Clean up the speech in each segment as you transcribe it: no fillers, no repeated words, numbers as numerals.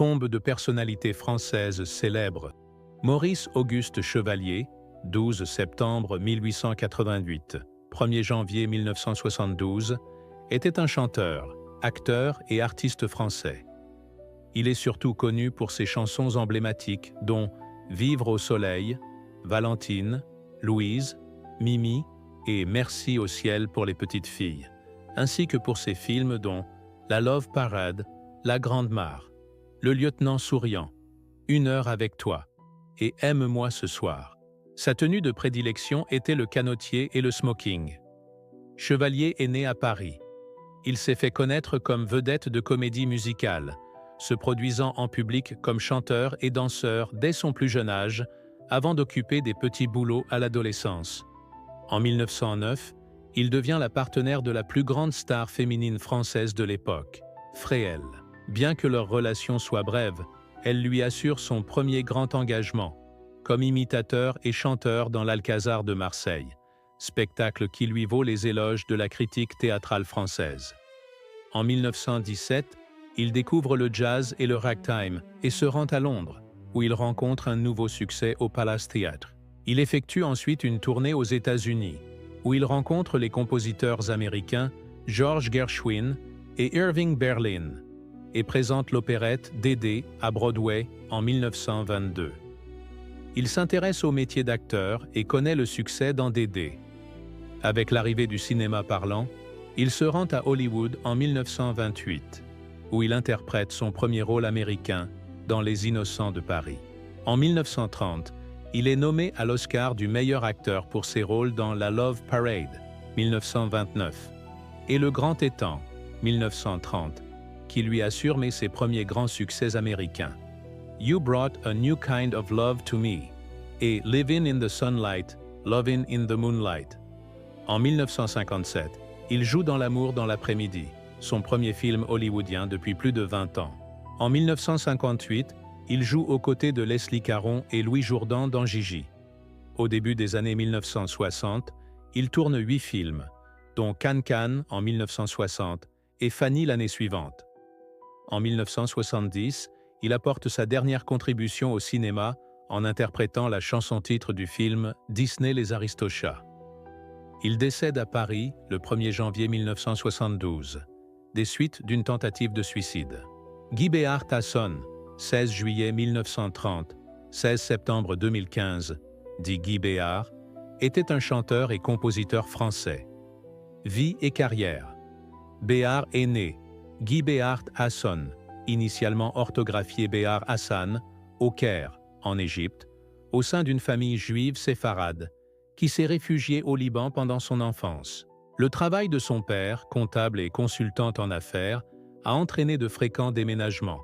tombe de personnalités françaises célèbres. Maurice Auguste Chevalier, 12 septembre 1888, 1er janvier 1972, était un chanteur, acteur et artiste français. Il est surtout connu pour ses chansons emblématiques dont Vivre au soleil, Valentine, Louise, Mimi et Merci au ciel pour les petites filles, ainsi que pour ses films dont La Love Parade, La Grande Mare, Le lieutenant souriant, Une heure avec toi et Aime-moi ce soir. Sa tenue de prédilection était le canotier et le smoking. Chevalier est né à Paris. Il s'est fait connaître comme vedette de comédie musicale, se produisant en public comme chanteur et danseur dès son plus jeune âge, avant d'occuper des petits boulots à l'adolescence. En 1909, il devient la partenaire de la plus grande star féminine française de l'époque, Fréhel. Bien que leur relation soit brève, elle lui assure son premier grand engagement, comme imitateur et chanteur dans l'Alcazar de Marseille, spectacle qui lui vaut les éloges de la critique théâtrale française. En 1917, il découvre le jazz et le ragtime et se rend à Londres, où il rencontre un nouveau succès au Palace Theatre. Il effectue ensuite une tournée aux États-Unis, où il rencontre les compositeurs américains George Gershwin et Irving Berlin, et présente l'opérette Dédé à Broadway en 1922. Il s'intéresse au métier d'acteur et connaît le succès dans Dédé. Avec l'arrivée du cinéma parlant, il se rend à Hollywood en 1928, où il interprète son premier rôle américain dans Les Innocents de Paris. En 1930, il est nommé à l'Oscar du meilleur acteur pour ses rôles dans La Love Parade, 1929, et Le Grand Étang, 1930, qui lui a assuré ses premiers grands succès américains. You Brought a New Kind of Love to Me et Living in the Sunlight, Loving in the Moonlight. En 1957, il joue dans L'amour dans l'après-midi, son premier film hollywoodien depuis plus de 20 ans. En 1958, il joue aux côtés de Leslie Caron et Louis Jourdan dans Gigi. Au début des années 1960, il tourne 8 films, dont Can-Can en 1960 et Fanny l'année suivante. En 1970, il apporte sa dernière contribution au cinéma en interprétant la chanson-titre du film Disney les Aristochats. Il décède à Paris le 1er janvier 1972, des suites d'une tentative de suicide. Guy Béart Hasson, 16 juillet 1930, 16 septembre 2015, dit Guy Béart, était un chanteur et compositeur français. Vie et carrière. Béart est né Guy Béart Hasson, initialement orthographié Béart Hassan, au Caire, en Égypte, au sein d'une famille juive séfarade, qui s'est réfugiée au Liban pendant son enfance. Le travail de son père, comptable et consultant en affaires, a entraîné de fréquents déménagements,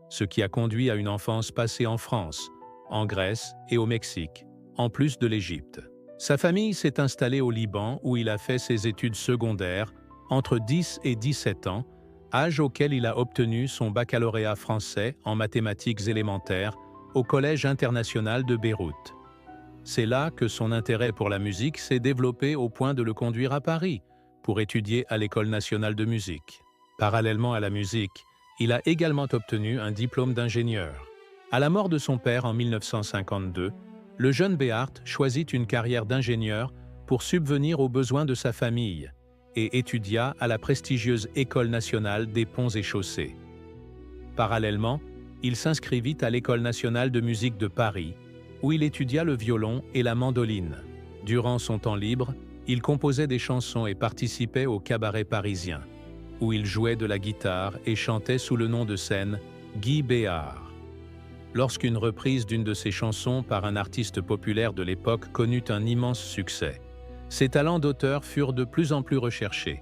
ce qui a conduit à une enfance passée en France, en Grèce et au Mexique, en plus de l'Égypte. Sa famille s'est installée au Liban où il a fait ses études secondaires entre 10 et 17 ans, âge auquel il a obtenu son baccalauréat français en mathématiques élémentaires au Collège international de Beyrouth. C'est là que son intérêt pour la musique s'est développé au point de le conduire à Paris pour étudier à l'École nationale de musique. Parallèlement à la musique, il a également obtenu un diplôme d'ingénieur. À la mort de son père en 1952, le jeune Béart choisit une carrière d'ingénieur pour subvenir aux besoins de sa famille et étudia à la prestigieuse École nationale des ponts et chaussées. Parallèlement, il s'inscrivit à l'École nationale de musique de Paris, où il étudia le violon et la mandoline. Durant son temps libre, il composait des chansons et participait au cabaret parisien, où il jouait de la guitare et chantait sous le nom de scène Guy Béart. Lorsqu'une reprise d'une de ses chansons par un artiste populaire de l'époque connut un immense succès, ses talents d'auteur furent de plus en plus recherchés,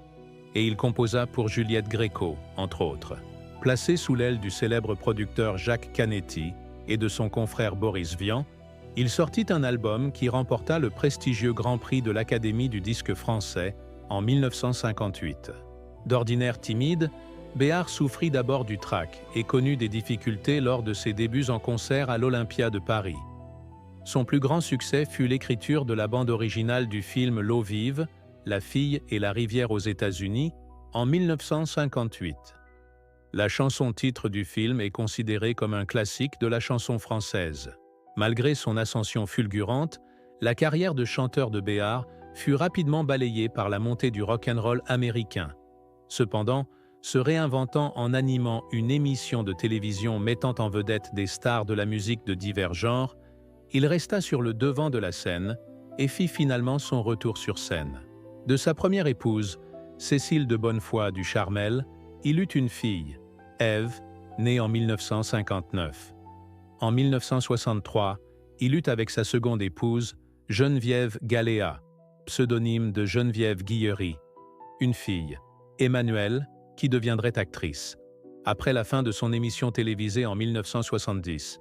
et il composa pour Juliette Gréco, entre autres. Placé sous l'aile du célèbre producteur Jacques Canetti et de son confrère Boris Vian, il sortit un album qui remporta le prestigieux Grand Prix de l'Académie du disque français en 1958. D'ordinaire timide, Béart souffrit d'abord du trac et connut des difficultés lors de ses débuts en concert à l'Olympia de Paris. Son plus grand succès fut l'écriture de la bande originale du film L'eau vive, La fille et la rivière aux États-Unis en 1958. La chanson-titre du film est considérée comme un classique de la chanson française. Malgré son ascension fulgurante, la carrière de chanteur de Béard fut rapidement balayée par la montée du rock'n'roll américain. Cependant, se réinventant en animant une émission de télévision mettant en vedette des stars de la musique de divers genres, il resta sur le devant de la scène et fit finalement son retour sur scène. De sa première épouse, Cécile de Bonnefoy du Charmel, il eut une fille, Ève, née en 1959. En 1963, il eut avec sa seconde épouse, Geneviève Galéa, pseudonyme de Geneviève Guillery, une fille, Emmanuelle, qui deviendrait actrice. Après la fin de son émission télévisée en 1970,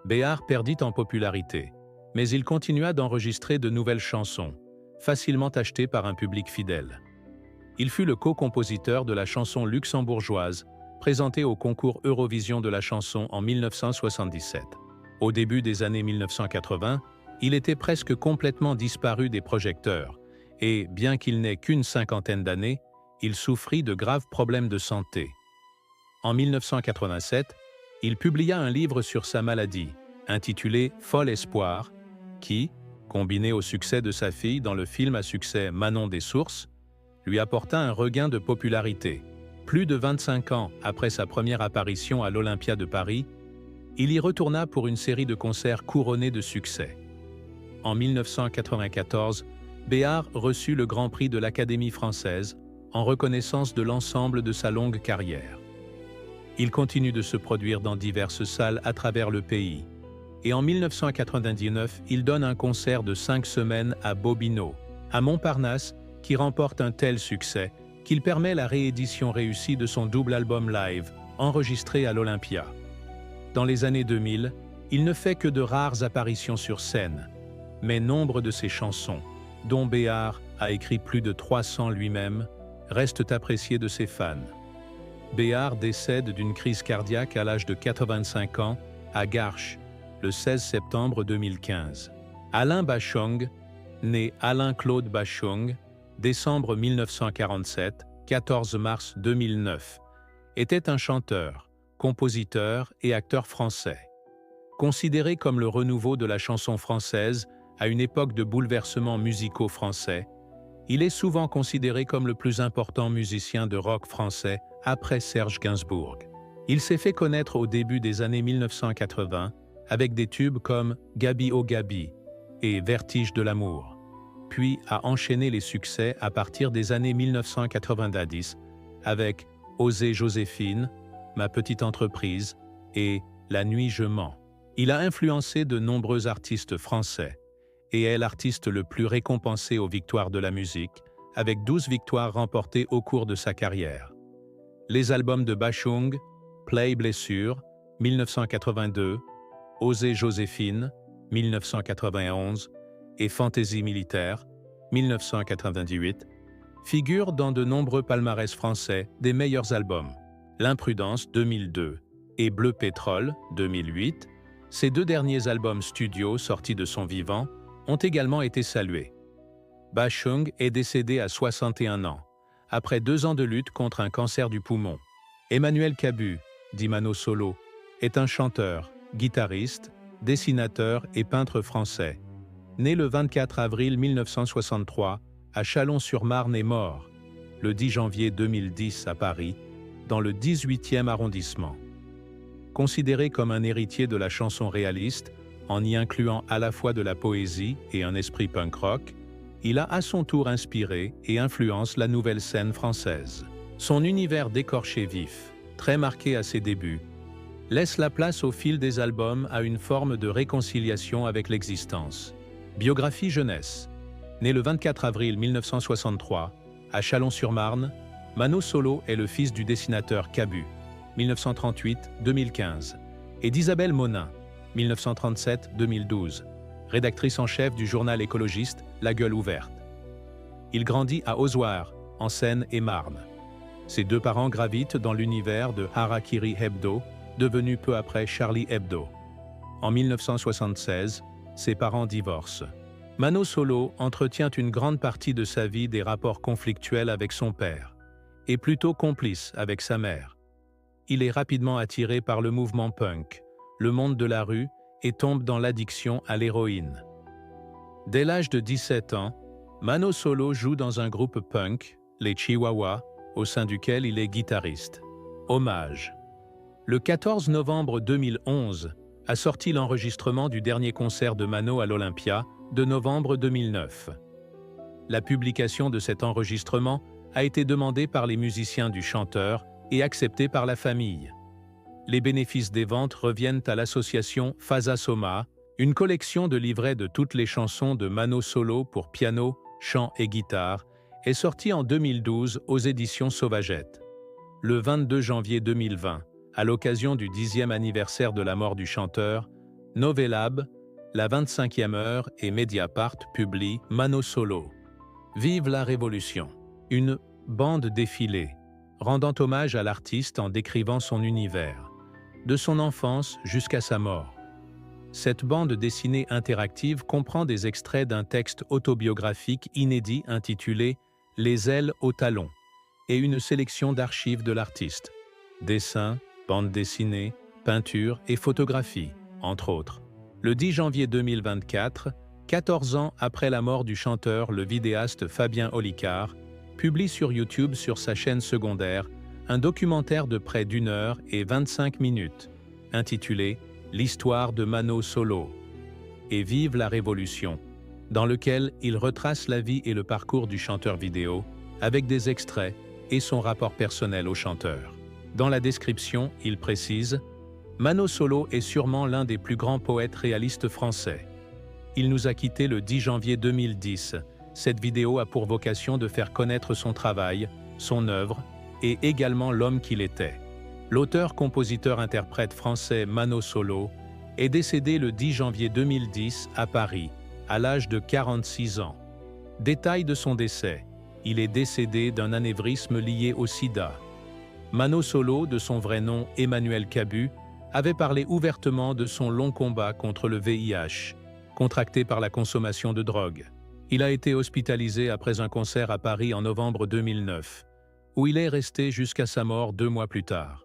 Béard perdit en popularité, mais il continua d'enregistrer de nouvelles chansons, facilement achetées par un public fidèle. Il fut le co-compositeur de la chanson luxembourgeoise, présentée au concours Eurovision de la chanson en 1977. Au début des années 1980, il était presque complètement disparu des projecteurs, et, bien qu'il n'ait qu'une cinquantaine d'années, il souffrit de graves problèmes de santé. En 1987, il publia un livre sur sa maladie, intitulé « Fol espoir », qui, combiné au succès de sa fille dans le film à succès Manon des Sources, lui apporta un regain de popularité. Plus de 25 ans après sa première apparition à l'Olympia de Paris, il y retourna pour une série de concerts couronnés de succès. En 1994, Béard reçut le Grand Prix de l'Académie française en reconnaissance de l'ensemble de sa longue carrière. Il continue de se produire dans diverses salles à travers le pays. Et en 1999, il donne un concert de 5 semaines à Bobino, à Montparnasse, qui remporte un tel succès qu'il permet la réédition réussie de son double album live, enregistré à l'Olympia. Dans les années 2000, il ne fait que de rares apparitions sur scène, mais nombre de ses chansons, dont Béard a écrit plus de 300 lui-même, restent appréciées de ses fans. Béard décède d'une crise cardiaque à l'âge de 85 ans à Garches, le 16 septembre 2015. Alain Bachung, né Alain-Claude Bachung, décembre 1947, 14 mars 2009, était un chanteur, compositeur et acteur français. Considéré comme le renouveau de la chanson française à une époque de bouleversements musicaux français, il est souvent considéré comme le plus important musicien de rock français après Serge Gainsbourg. Il s'est fait connaître au début des années 1980 avec des tubes comme Gabi oh Gabi et Vertige de l'amour, puis a enchaîné les succès à partir des années 1990 avec Osez Joséphine, Ma petite entreprise et La nuit je mens. Il a influencé de nombreux artistes français et est l'artiste le plus récompensé aux victoires de la musique, avec 12 victoires remportées au cours de sa carrière. Les albums de Bachung, Play Blessure, 1982, Osez Joséphine, 1991, et Fantaisie militaire, 1998, figurent dans de nombreux palmarès français des meilleurs albums. L'Imprudence, 2002, et Bleu Pétrole, 2008, ces deux derniers albums studio sortis de son vivant, ont également été salués. Bachung est décédé à 61 ans, après 2 ans de lutte contre un cancer du poumon. Emmanuel Cabu, dit Mano Solo, est un chanteur, guitariste, dessinateur et peintre français. Né le 24 avril 1963 à Chalon-sur-Marne et mort le 10 janvier 2010 à Paris, dans le 18e arrondissement. Considéré comme un héritier de la chanson réaliste, en y incluant à la fois de la poésie et un esprit punk rock, il a à son tour inspiré et influence la nouvelle scène française. Son univers d'écorché vif, très marqué à ses débuts, laisse la place au fil des albums à une forme de réconciliation avec l'existence. Biographie jeunesse. Né le 24 avril 1963, à Chalon-sur-Marne, Mano Solo est le fils du dessinateur Cabu, 1938-2015, et d'Isabelle Monin, 1937-2012, rédactrice en chef du journal écologiste La Gueule ouverte. Il grandit à Ozoir, en Seine-et-Marne. Ses 2 parents gravitent dans l'univers de Harakiri Hebdo, devenu peu après Charlie Hebdo. En 1976, ses parents divorcent. Mano Solo entretient une grande partie de sa vie des rapports conflictuels avec son père, et plutôt complice avec sa mère. il est rapidement attiré par le mouvement punk, le monde de la rue, et tombe dans l'addiction à l'héroïne. Dès l'âge de 17 ans, Mano Solo joue dans un groupe punk, les Chihuahuas, au sein duquel il est guitariste. Hommage. Le 14 novembre 2011 a sorti l'enregistrement du dernier concert de Mano à l'Olympia de novembre 2009. La publication de cet enregistrement a été demandée par les musiciens du chanteur et acceptée par la famille. Les bénéfices des ventes reviennent à l'association Faza Soma, une collection de livrets de toutes les chansons de Mano Solo pour piano, chant et guitare, est sortie en 2012 aux éditions Sauvagette. Le 22 janvier 2020, à l'occasion du 10e anniversaire de la mort du chanteur, Novelab, la 25e heure et Mediapart publient Mano Solo. Vive la Révolution, une bande défilée, rendant hommage à l'artiste en décrivant son univers, de son enfance jusqu'à sa mort. Cette bande dessinée interactive comprend des extraits d'un texte autobiographique inédit intitulé « Les ailes au talon » et une sélection d'archives de l'artiste. Dessins, bandes dessinées, peintures et photographies, entre autres. Le 10 janvier 2024, 14 ans après la mort du chanteur, le vidéaste Fabien Olicard publie sur YouTube sur sa chaîne secondaire un documentaire de près d'1 heure et 25 minutes, intitulé « L'histoire de Mano Solo » et « Vive la Révolution », dans lequel il retrace la vie et le parcours du chanteur vidéo, avec des extraits et son rapport personnel au chanteur. Dans la description, il précise « Mano Solo est sûrement l'un des plus grands poètes réalistes français. Il nous a quittés le 10 janvier 2010. Cette vidéo a pour vocation de faire connaître son travail, son œuvre et également l'homme qu'il était. L'auteur-compositeur-interprète français Mano Solo est décédé le 10 janvier 2010 à Paris, à l'âge de 46 ans. Détail de son décès, il est décédé d'un anévrisme lié au sida. Mano Solo, de son vrai nom Emmanuel Cabu, avait parlé ouvertement de son long combat contre le VIH, contracté par la consommation de drogue. Il a été hospitalisé après un concert à Paris en novembre 2009, où il est resté jusqu'à sa mort 2 mois plus tard.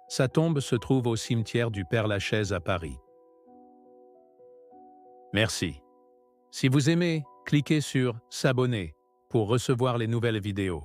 Sa tombe se trouve au cimetière du Père-Lachaise à Paris. Merci. Si vous aimez, cliquez sur « S'abonner » pour recevoir les nouvelles vidéos.